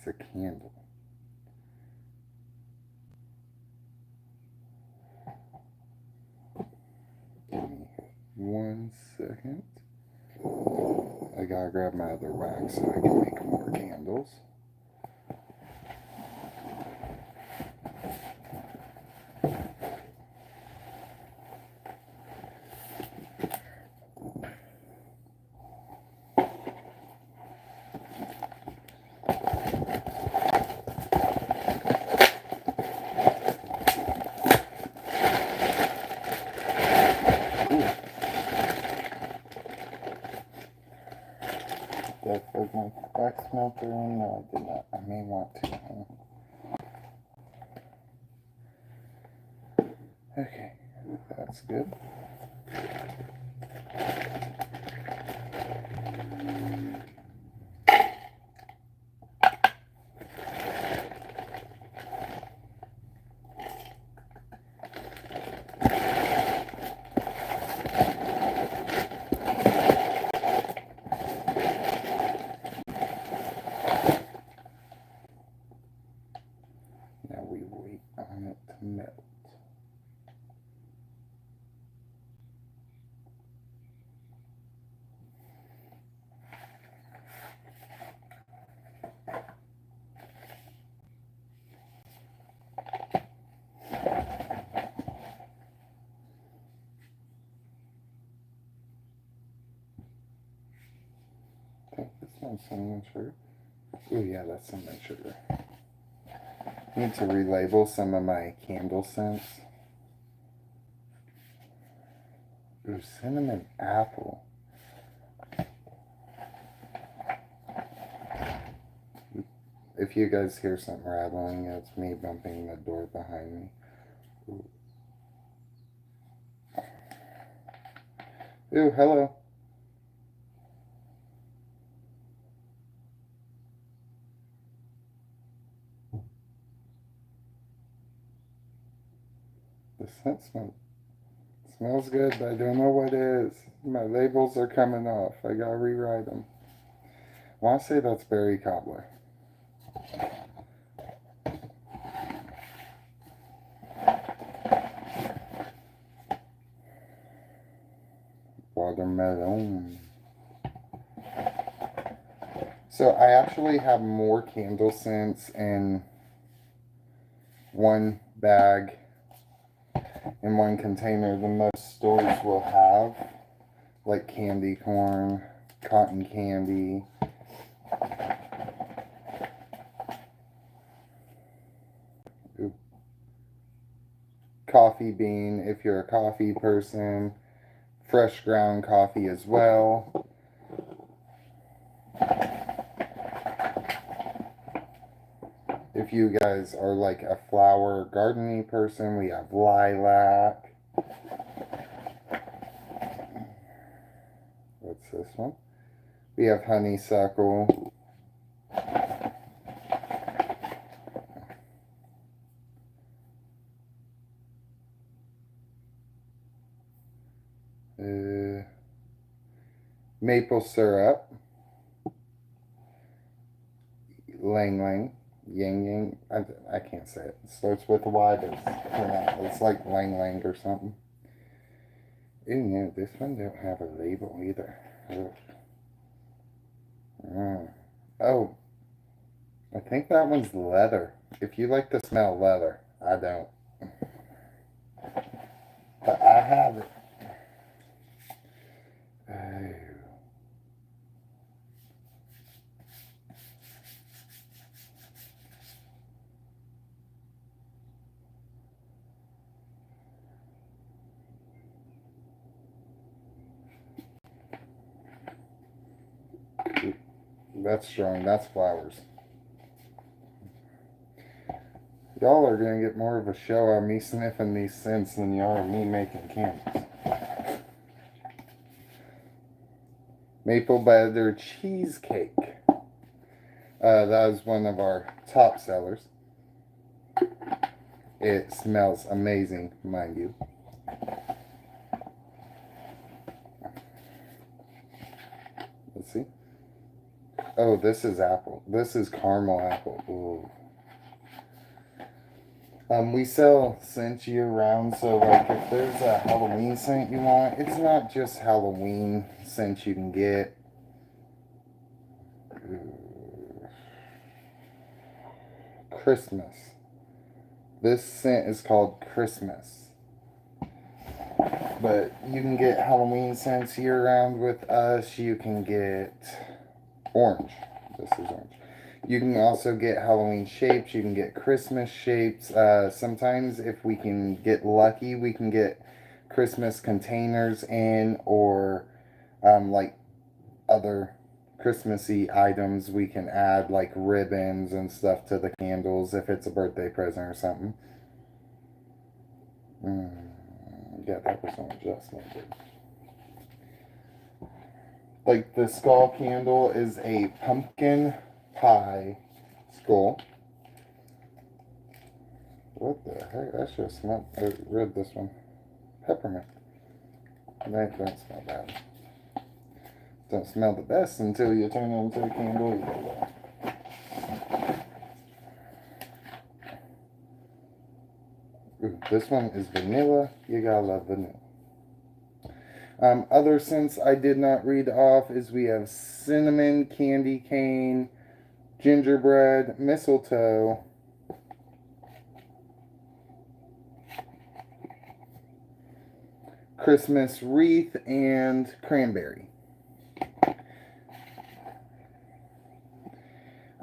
it's a candle. Give me 1 second. I gotta grab my other wax so I can make more candles. Did I plug my wax melter in? No, I did not. I may want to. Okay, that's good. Now we wait on it to melt. I think this one's cinnamon sugar. Oh yeah, that's cinnamon sugar. I need to relabel some of my candle scents. Ooh, cinnamon apple. If you guys hear something rattling, it's me bumping the door behind me. Ooh, ooh, hello. The scent smells good, but I don't know what it is. My labels are coming off. I gotta rewrite them. I want to say that's berry cobbler. Watermelon. So I actually have more candle scents in one bag, in one container, than most stores will have. Like candy corn, cotton candy. Ooh. Coffee bean, if you're a coffee person. Fresh ground coffee as well. If you guys are like a flower gardening person, we have lilac. What's this one? We have honeysuckle. Maple syrup. Lang lang. Yang yang. I can't say it. It starts with a Y, but it's like lang lang or something. Ew, no, this one don't have a label either. Oh, I think that one's leather. If you like to smell leather, I don't. But I have it. Oh. That's strong. That's flowers. Y'all are going to get more of a show on me sniffing these scents than you are me making candles. Maple butter cheesecake. That is one of our top sellers. It smells amazing, mind you. Let's see. Oh, this is apple. This is caramel apple. Ooh. We sell scents year round, so like if there's a Halloween scent you want, it's not just Halloween scent you can get. Christmas. This scent is called Christmas. But you can get Halloween scents year round with us. You can get orange. This is orange. You can also get Halloween shapes. You can get Christmas shapes. Sometimes, if we can get lucky, we can get Christmas containers in, or like other Christmassy items we can add, like ribbons and stuff to the candles if it's a birthday present or something. Yeah, that was an adjustment. Like the skull candle is a pumpkin pie skull. What the heck? I should have smelled. I read this one. Peppermint. That don't smell bad. Don't smell the best until you turn it into a candle. Ooh, this one is vanilla. You gotta love vanilla. Other scents I did not read off is we have cinnamon, candy cane, gingerbread, mistletoe, Christmas wreath, and cranberry.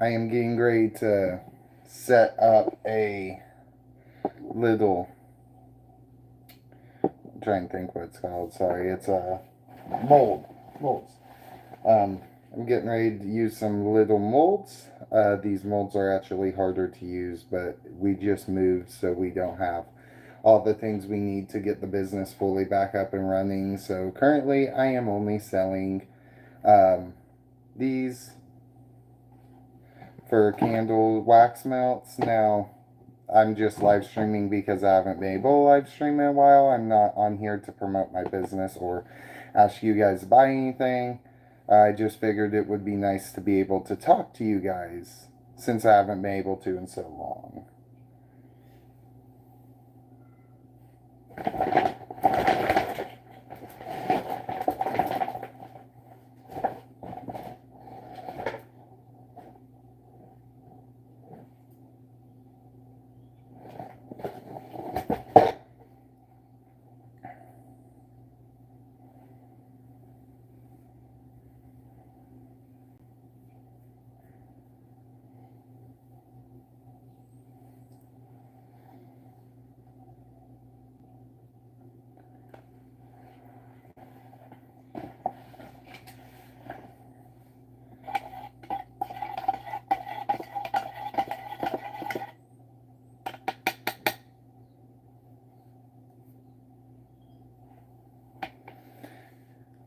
I am getting ready to set up a little, I'm trying to think what it's called. Sorry, it's a molds. I'm getting ready to use some little molds. These molds are actually harder to use, but we just moved, so we don't have all the things we need to get the business fully back up and running. So currently, I am only selling these for candle wax melts. Now, I'm just live streaming because I haven't been able to live stream in a while. I'm not on here to promote my business or ask you guys to buy anything. I just figured it would be nice to be able to talk to you guys since I haven't been able to in so long.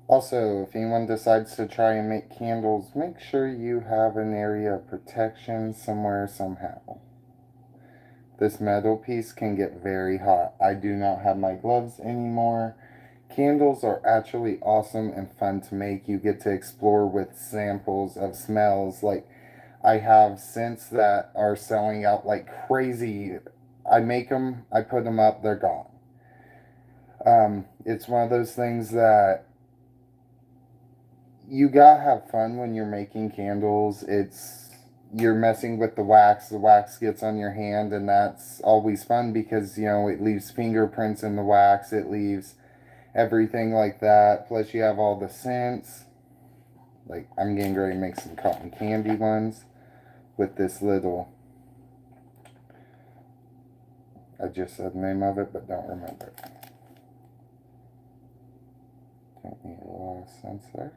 Also, if anyone decides to try and make candles, make sure you have an area of protection somewhere, somehow. This metal piece can get very hot. I do not have my gloves anymore. Candles are actually awesome and fun to make. You get to explore with samples of smells. Like, I have scents that are selling out like crazy. I make them, I put them up, they're gone. It's one of those things that you gotta have fun when you're making candles. You're messing with the wax gets on your hand, and that's always fun because it leaves fingerprints in the wax, it leaves everything like that. Plus you have all the scents. Like, I'm getting ready to make some cotton candy ones with this little, I just said the name of it but don't remember it. Don't need a lot of scents there.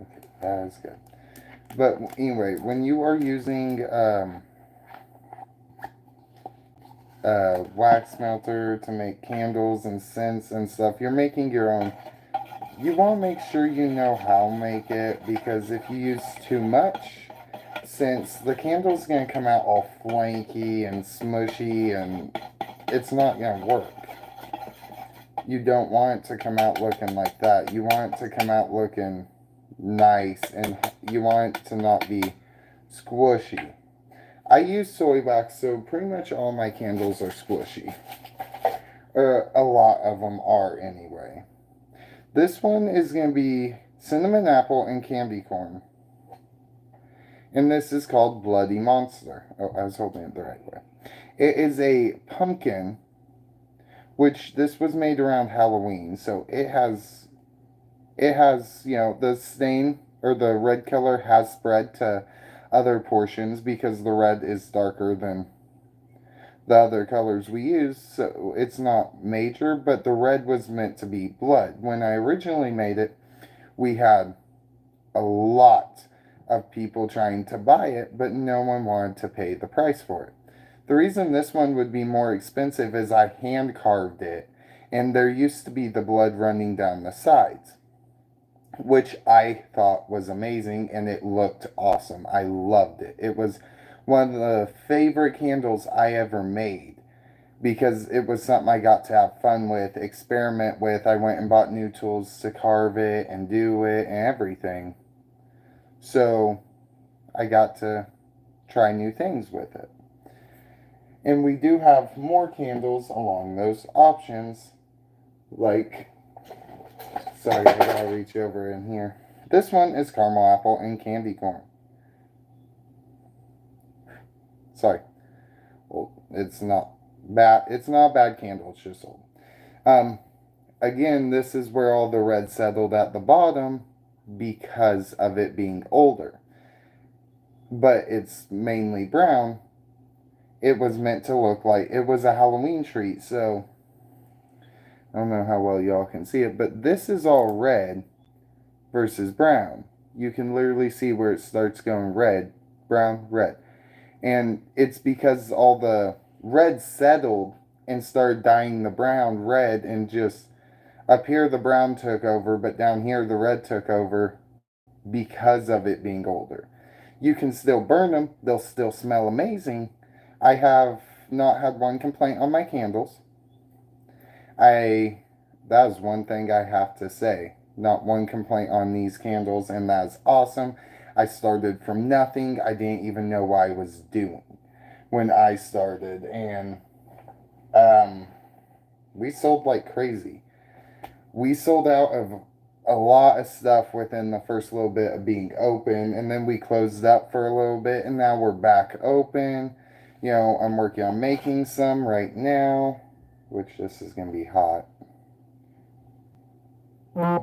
Okay, that is good. But anyway, when you are using wax melter to make candles and scents and stuff, you're making your own. You want to make sure you know how to make it, because if you use too much, since the candle's going to come out all flaky and smushy, and it's not going to work. You don't want it to come out looking like that. You want it to come out looking nice, and you want it to not be squishy. I use soy wax, so pretty much all my candles are squishy. A lot of them are anyway. This one is going to be cinnamon apple and candy corn. And this is called Bloody Monster. Oh, I was holding it the right way. It is a pumpkin, which this was made around Halloween, so it has, the stain or the red color has spread to other portions because the red is darker than the other colors we use, so it's not major, but the red was meant to be blood. When I originally made it, we had a lot of people trying to buy it, but no one wanted to pay the price for it. The reason this one would be more expensive is I hand carved it, and there used to be the blood running down the sides, which I thought was amazing, and it looked awesome. I loved it. It was one of the favorite candles I ever made because it was something I got to have fun with, experiment with. I went and bought new tools to carve it and do it and everything. So I got to try new things with it. And we do have more candles along those options, like, sorry, I gotta reach over in here. This one is caramel apple and candy corn. Sorry. Well, it's not bad. It's not a bad candle. It's just old. Um, Again, this is where all the red settled at the bottom because of it being older. But it's mainly brown. It was meant to look like it was a Halloween treat, so I don't know how well y'all can see it, but this is all red versus brown. You can literally see where it starts going red, brown, red. And it's because all the red settled and started dyeing the brown red, and just up here the brown took over, but down here the red took over because of it being older. You can still burn them, they'll still smell amazing. I have not had one complaint on my candles. I That is one thing I have to say. Not one complaint on these candles, and that's awesome. I started from nothing. I didn't even know what I was doing when I started, and um, we sold like crazy. We sold out of a lot of stuff within the first little bit of being open, and then we closed up for a little bit, and now we're back open. I'm working on making some right now, which this is going to be hot. I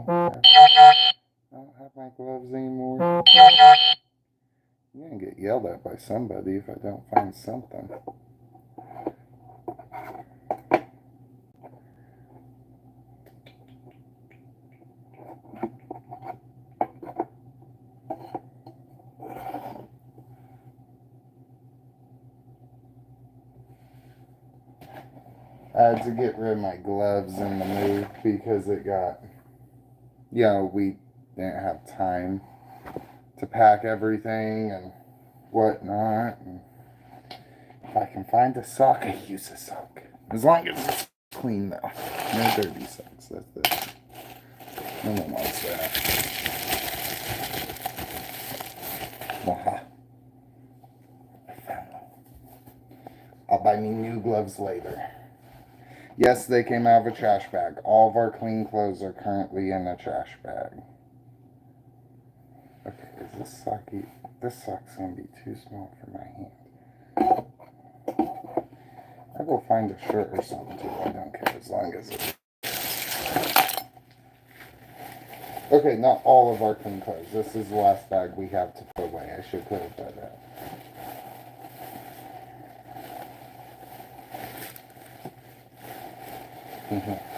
don't have my gloves anymore. I'm going to get yelled at by somebody if I don't find something. I had to get rid of my gloves in the move because it got, we didn't have time to pack everything and whatnot. And if I can find a sock, I use a sock. As long as it's clean, though. No dirty socks. That's it. No one wants that. Aha. I'll buy me new gloves later. Yes, they came out of a trash bag. All of our clean clothes are currently in a trash bag. Okay, is this socky? This sock's gonna be too small for my hand. I will find a shirt or something too. I don't care as long as it. Okay, not all of our clean clothes. This is the last bag we have to put away. I should clarify that.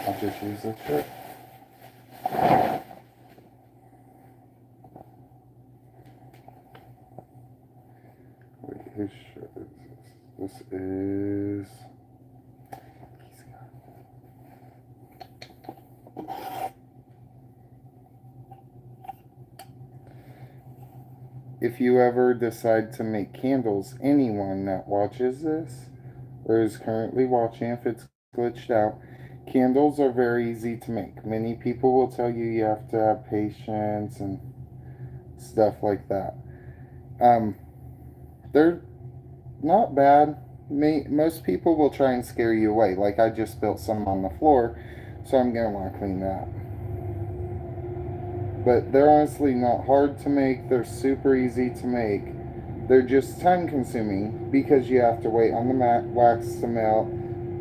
I'll just use this shirt. Wait, whose shirt is this? This is... If you ever decide to make candles, anyone that watches this or is currently watching, if it's glitched out, candles are very easy to make. Many people will tell you you have to have patience and stuff like that. They're not bad. Most people will try and scare you away. Like I just spilled some on the floor, so I'm going to want to clean that. But they're honestly not hard to make. They're super easy to make. They're just time consuming because you have to wait on the wax to melt,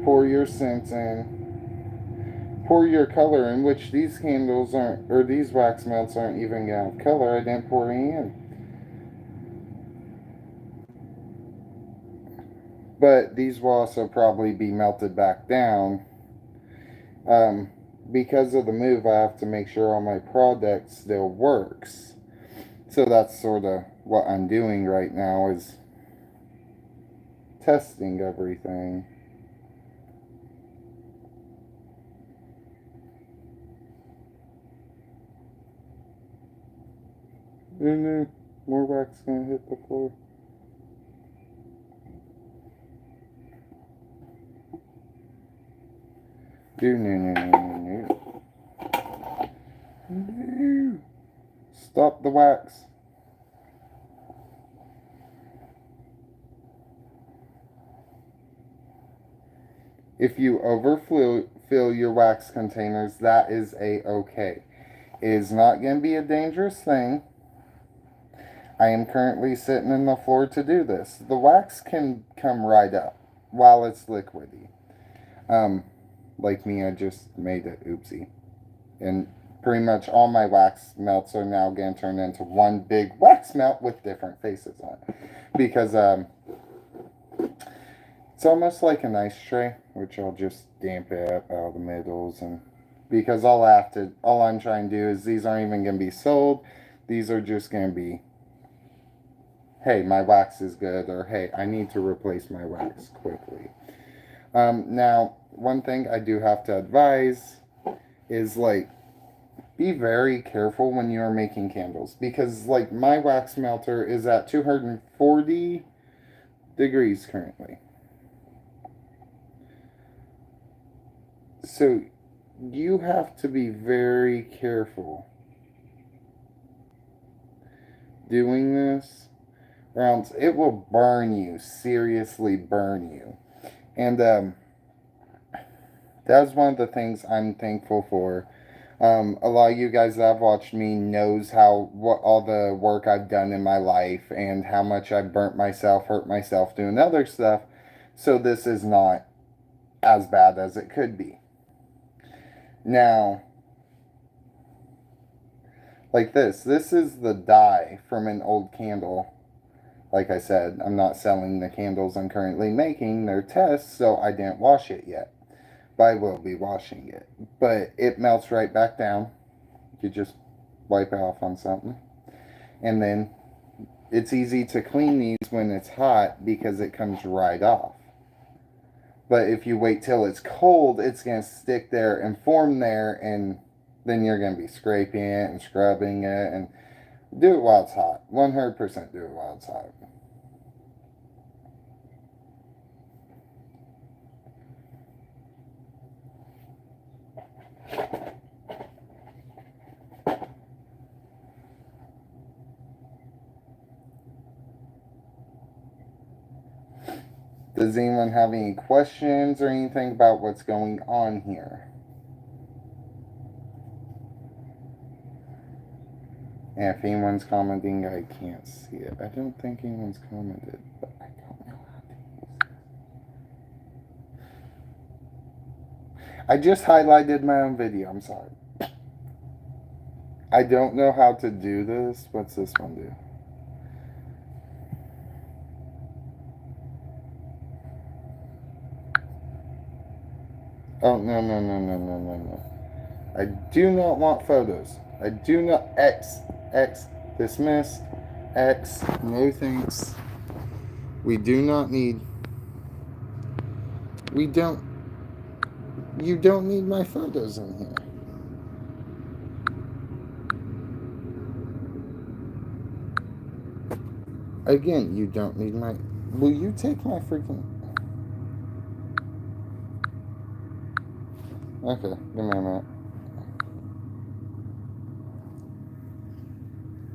pour your scents in, pour your color in, which these candles aren't, or these wax melts aren't even going to have color. I didn't pour any in. But these will also probably be melted back down. Because of the move, I have to make sure all my product still works. So that's sort of what I'm doing right now, is testing everything. No, more wax gonna hit the floor. No. Stop the wax. If you overfill your wax containers, that is a-okay. It is not going to be a dangerous thing. I am currently sitting on the floor to do this. The wax can come right up while it's liquidy. Like me, I just made it oopsie. And pretty much all my wax melts are now going to turn into one big wax melt with different faces on it. Because it's almost like an ice tray, which I'll just damp it up out of the middles. And because all I'm trying to do is, these aren't even going to be sold. These are just going to be, hey, my wax is good, or hey, I need to replace my wax quickly. Now, one thing I do have to advise is, like, be very careful when you are making candles, because, like, my wax melter is at 240 degrees currently. So you have to be very careful doing this, or else it will burn you, seriously burn you. And that's one of the things I'm thankful for. A lot of you guys that have watched me knows what all the work I've done in my life, and how much I've burnt myself, hurt myself doing other stuff. So this is not as bad as it could be. Now, like this is the dye from an old candle. Like I said, I'm not selling the candles I'm currently making. They're tests, so I didn't wash it yet. But I will be washing it. But it melts right back down. You just wipe it off on something. And then it's easy to clean these when it's hot because it comes right off. But if you wait till it's cold, it's going to stick there and form there, and then you're going to be scraping it and scrubbing it. And do it while it's hot. 100% do it while it's hot. Does anyone have any questions or anything about what's going on here? And if anyone's commenting, I can't see it. I don't think anyone's commented, but I don't know how to use it. I just highlighted my own video. I'm sorry. I don't know how to do this. What's this one do? Oh, no. I do not want photos. I do not... X. Dismiss. X. No thanks. We do not need... You don't need my photos in here. Again, you don't need my... Will you take my freaking... Okay, give me a minute.